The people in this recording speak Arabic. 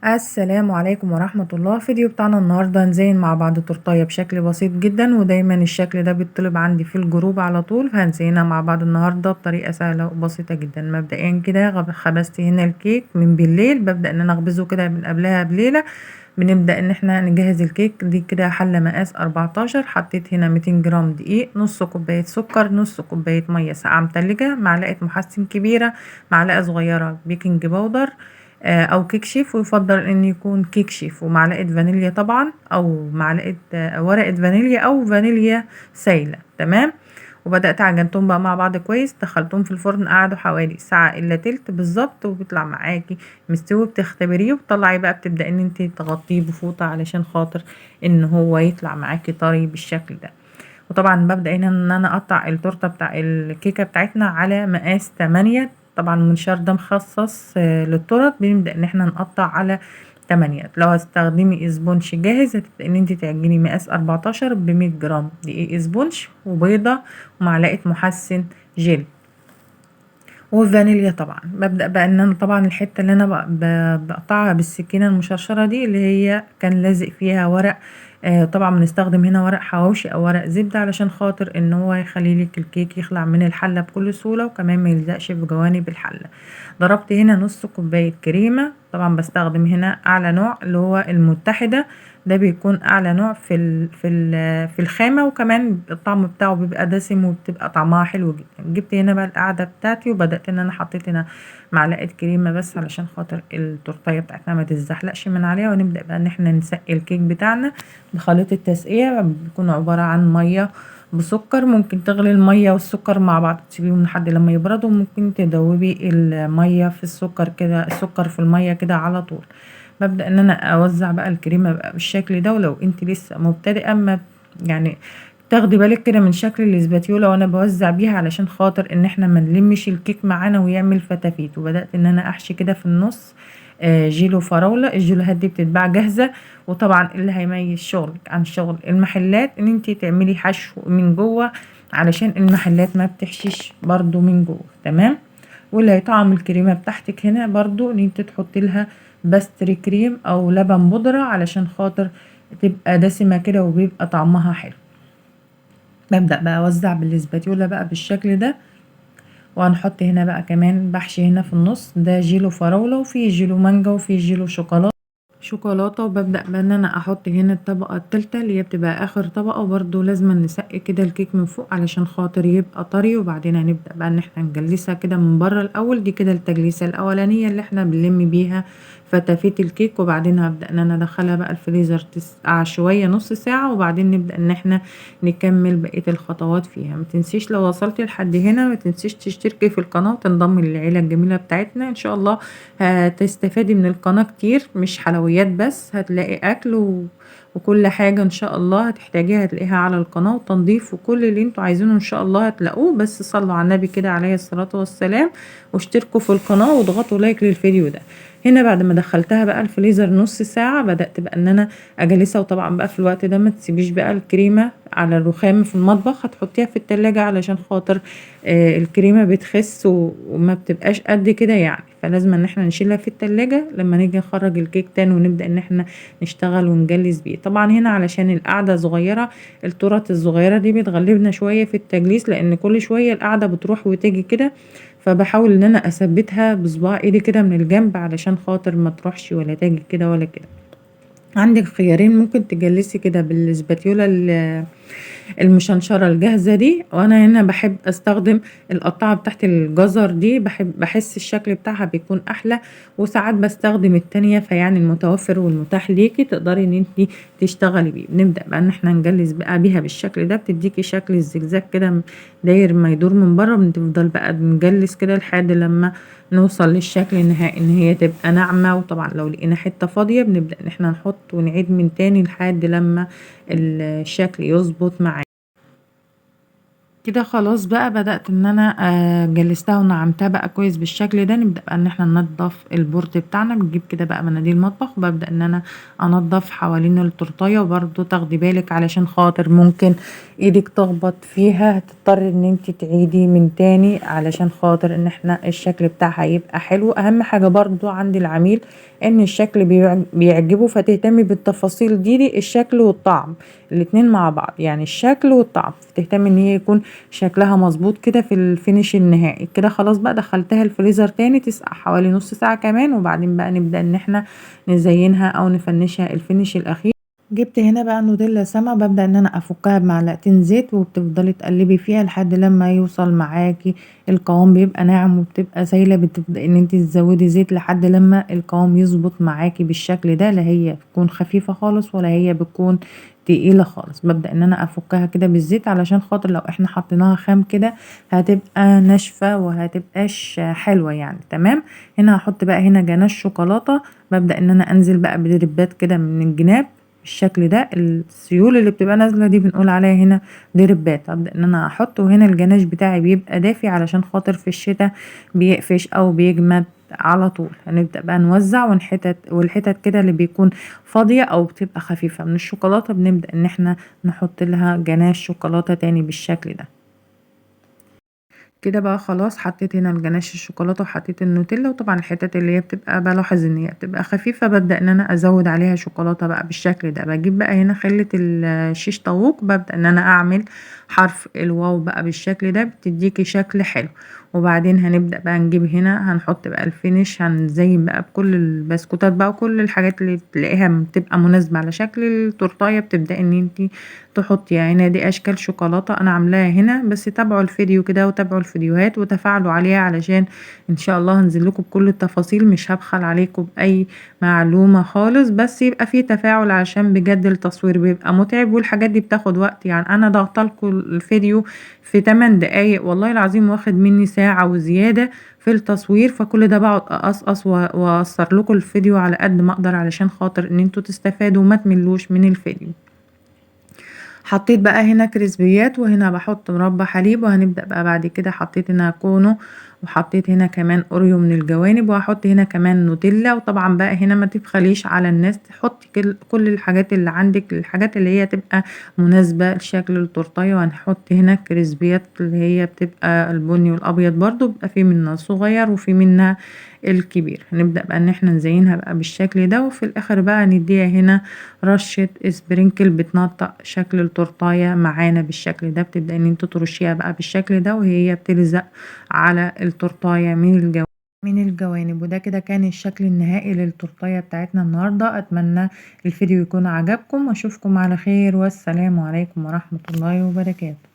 السلام عليكم ورحمة الله. فيديو بتاعنا النهاردة هنزين مع بعض تورتاية بشكل بسيط جدا، ودايما الشكل ده بيطلب عندي في الجروب على طول، فهنزينها مع بعض النهاردة بطريقة سهلة وبسيطة جدا. مبدئيا كده خبزت هنا الكيك من بالليل، ببدأ ان انا اخبزه كده من قبلها بليلة. بنبدأ ان احنا نجهز الكيك دي كده. حلة مقاس 14، حطيت هنا 200 جرام دقيق، نص كوباية سكر، نص كوباية مية ساقعة متلجة، معلقة محسن كبيرة، معلقة صغيرة بيكنج باودر او كيك شيف، ويفضل ان يكون كيك شيف، ومعلقه فانيليا طبعا، او معلقه ورقه فانيليا او فانيليا سايله. تمام. وبدات عجنتهم بقى مع بعض كويس، دخلتهم في الفرن، قعدوا حوالي ساعه الا تلت بالظبط، وبيطلع معاكي مستوي. بتختبريه وبتطلعي بقى، بتبداي ان انت تغطيه بفوطه علشان خاطر ان هو يطلع معاكي طري بالشكل ده. وطبعا ببدأ هنا ان انا اقطع التورته بتاع الكيكه بتاعتنا على مقاس 8. طبعا المنشار ده مخصص للتورت. بنبدأ ان احنا نقطع على 8. لو هتستخدمي اسبونش جاهز، هتبدأ ان انت تعجني مقاس 14 ب 100 جرام دقيق اسبونش، وبيضه، ومعلقه محسن جيل، والفانيليا. طبعا ببدأ بقى ان انا طبعا الحتة اللي انا بقطعها بالسكينة المشرشرة دي، اللي هي كان لازق فيها ورق. طبعا بنستخدم هنا ورق حواوشي او ورق زبدة، علشان خاطر ان هو يخلي لك الكيك يخلع من الحلة بكل سهولة، وكمان ما يلزقش في جوانب الحلة. ضربت هنا نص كوباية كريمة. طبعا بستخدم هنا اعلى نوع اللي هو المتحدة، ده بيكون اعلى نوع في الخامه، وكمان الطعم بتاعه بيبقى دسم، وبتبقى طعمها حلو جدا. جبت هنا بقى القاعده بتاعتي، وبدات ان انا حطيت هنا معلقه كريمه بس، علشان خاطر التورتيه بتاعتنا ما تتزحلقش من عليها. ونبدا بقى ان احنا نسقي الكيك بتاعنا بخليط التسقيه. بيكون عباره عن ميه بسكر. ممكن تغلي الميه والسكر مع بعض، تسيبيهم لحد لما يبردوا. ممكن تدوبي الميه في السكر كده، السكر في الميه كده على طول. ببدأ ان انا اوزع بقى الكريمة بقى بالشكل ده. ولو انت لسه مبتدئة، ما يعني تاخدي بالك كده من شكل الاسباتيولا وانا بوزع بيها، علشان خاطر ان احنا ما نلمش الكيك معانا ويعمل فتافيت. وبدأت ان انا احشي كده في النص جيلو فراولة. الجيلوهات دي بتتباع جاهزة. وطبعا اللي هيميز شغلك عن شغل المحلات ان انت تعملي حشو من جوه، علشان المحلات ما بتحشيش برضو من جوه. تمام. واللي هيطعم الكريمة بتاعتك هنا برضو ان انت تحطي لها باستري كريم او لبن بودرة، علشان خاطر تبقى دسمة كده وبيبقى طعمها حلو. ببدأ بقى اوزع بالاسباتيولا بقى بالشكل ده. وهنحط هنا بقى كمان بحشي هنا في النص، ده جيلو فراولة، وفي جيلو مانجا، وفي جيلو شوكولاتة. وببدأ بقى ان انا احط هنا الطبقة التالتة، اللي هي بتبقى اخر طبقة. وبرده لازم نسقي كده الكيك من فوق علشان خاطر يبقى طري. وبعدين هنبدأ بقى ان احنا نجلسها كده من بره الاول. دي كده التجليسة الاولانية اللي احنا بنلم بيها فتافيت الكيك. وبعدين هبدأ ان انا ادخلها بقى الفريزر تسقع شوية نص ساعة، وبعدين نبدأ ان احنا نكمل بقية الخطوات فيها. ما تنسيش لو وصلتي لحد هنا، ما تنسيش تشتركي في القناة وتنضمي للعيلة الجميلة بتاعتنا ان شاء الله. هتستفادي من القناة كتير، مش حلويات بس، هتلاقي اكل وكل حاجة ان شاء الله هتحتاجيها هتلاقيها على القناة، وتنظيف وكل اللي انتوا عايزينه ان شاء الله هتلاقوه. بس صلوا على النبي كده عليه الصلاة والسلام، واشتركوا في القناة واضغطوا لايك للفيديو ده. هنا بعد ما دخلتها بقى الفريزر نص ساعة، بدأت بقى ان انا اجلسها. وطبعا بقى في الوقت ده ما تسيبيش بقى الكريمة على الرخام في المطبخ، هتحطيها في التلاجة علشان خاطر الكريمة بتخس وما بتبقاش قد كده يعني. فلازم ان احنا نشيلها في التلاجة لما نيجي نخرج الكيك تاني، ونبدأ ان احنا نشتغل ونجلس بيه. طبعا هنا علشان القعدة صغيرة، التورت الصغيرة دي بتغلبنا شوية في التجليس، لان كل شوية القعدة بتروح وتيجي كده. فبحاول ان انا اثبتها بصباع ايدي كده من الجنب، علشان خاطر ما تروحش ولا تاجي كده ولا كده. عندك خيارين، ممكن تجلسي كده بالسباتيولا المشنشرة الجاهزة دي. وانا هنا بحب استخدم القطعة بتاعت الجزر دي، بحس الشكل بتاعها بيكون احلى. وساعات بستخدم التانية، فيعني المتوفر والمتاح ليكي تقدري ان انتي تشتغلي بيه. بنبدأ بقى ان احنا نجلس بقى بيها بالشكل ده، بتديكي شكل الزجزاج كده داير ما يدور من بره. بنفضل بقى نجلس كده لحد لما نوصل للشكل النهائي، ان هي تبقى ناعمة. وطبعا لو لقينا حتة فاضية بنبدأ ان احنا نحط ونعيد من تاني لحد لما الشكل يظبط معانا. كده خلاص بقى بدأت ان انا جلستها ونعمتها بقى كويس بالشكل ده. نبدأ بقى ان احنا ننضف البورد بتاعنا، بنجيب كده بقى مناديل مطبخ وببدأ ان انا انضف حوالين التورتايه. وبرده تاخدي بالك علشان خاطر ممكن ايدك تخبط فيها، هتضطري ان انت تعيدي من تاني علشان خاطر ان احنا الشكل بتاعها يبقى حلو. اهم حاجة برضو عند العميل ان الشكل بيعجبه، فتهتمي بالتفاصيل دي الشكل والطعم الاتنين مع بعض، يعني الشكل والطعم. تهتمي ان هي يكون شكلها مظبوط كده في الفينش النهائي. كده خلاص بقى دخلتها الفريزر تاني تسقع حوالي نص ساعة كمان، وبعدين بقى نبدأ ان احنا نزينها او نفنشها الفينش الاخير. جبت هنا بقى نوتيلا سما، ببدأ ان انا افكها بمعلقتين زيت، وبتفضلي تقلبي فيها لحد لما يوصل معاكي القوام بيبقى ناعم وبتبقى سايله. بتبدأ ان انت تزودي زيت لحد لما القوام يظبط معاكي بالشكل ده، لا هي بتكون خفيفه خالص ولا هي بتكون تقيله خالص. ببدأ ان انا افكها كده بالزيت علشان خاطر لو احنا حطيناها خام كده هتبقى ناشفه وهتبقاش حلوه يعني. تمام. هنا هحط بقى هنا جناش شوكولاته، ببدأ ان انا انزل بقى بدربات كده من الجناب بالشكل ده. السيول اللي بتبقى نازله دي بنقول عليها هنا دربات. ابدا ان انا احطه هنا. الجناش بتاعي بيبقى دافي علشان خاطر في الشتاء بيقفش او بيجمد على طول. هنبدا بقى نوزع والحتت كده اللي بيكون فاضيه او بتبقى خفيفه من الشوكولاته بنبدا ان احنا نحط لها جناش شوكولاته تاني بالشكل ده. كده بقى خلاص حطيت هنا الجناش الشوكولاته وحطيت النوتيلا. وطبعا الحتت اللي هي بتبقى بلاحظ ان هي بتبقى خفيفه ببدا ان انا ازود عليها شوكولاته بقى بالشكل ده. بجيب بقى هنا خله الشيش طاووق، ببدا ان انا اعمل حرف الواو بقى بالشكل ده، بتديكي شكل حلو. وبعدين هنبدا بقى نجيب هنا هنحط بقى الفينش، هنزين بقى بكل البسكوتات بقى وكل الحاجات اللي تلاقيها بتبقى مناسبه على شكل التورتايه. بتبداي ان انت تحطي هنا دي اشكال شوكولاته انا عاملاها هنا، بس تابعوا الفيديو كده وتابعوا الفيديوهات وتفاعلوا عليها علشان ان شاء الله هنزل لكم بكل التفاصيل. مش هبخل عليكم باي معلومه خالص، بس يبقى في تفاعل عشان بجد التصوير بيبقى متعب والحاجات دي بتاخد وقت. يعني انا ضغطت لكم الفيديو في 8 دقايق والله العظيم، واخد مني ساعه وزياده في التصوير. فكل ده بقعد اقصقص واقصر لكم الفيديو على قد ما اقدر علشان خاطر ان انتوا تستفادوا وما تملوش من الفيديو. حطيت بقى هنا كريسبيات وهنا بحط مربى حليب. وهنبدأ بقى بعد كده حطيت هنا كونو وحطيت هنا كمان اوريو من الجوانب، وهحط هنا كمان نوتيلا. وطبعا بقى هنا ما تبخليش على الناس، تحطي كل الحاجات اللي عندك، الحاجات اللي هي تبقى مناسبة لشكل التورتايه. وهنحط هنا كريسبيات اللي هي بتبقى البني والابيض، برضو بيبقى في منها صغير وفي منها الكبير. هنبدأ بقى ان احنا نزينها بقى بالشكل ده، وفي الاخر بقى نديها هنا رشة سبرينكل بتنطق شكل التورتايه معانا بالشكل ده. بتبدأ ان انت ترشيها بقى بالشكل ده وهي بتلزق على التورتايه من الجوانب. وده كده كان الشكل النهائي للتورتايه بتاعتنا النهارده. اتمنى الفيديو يكون عجبكم واشوفكم على خير، والسلام عليكم ورحمة الله وبركاته.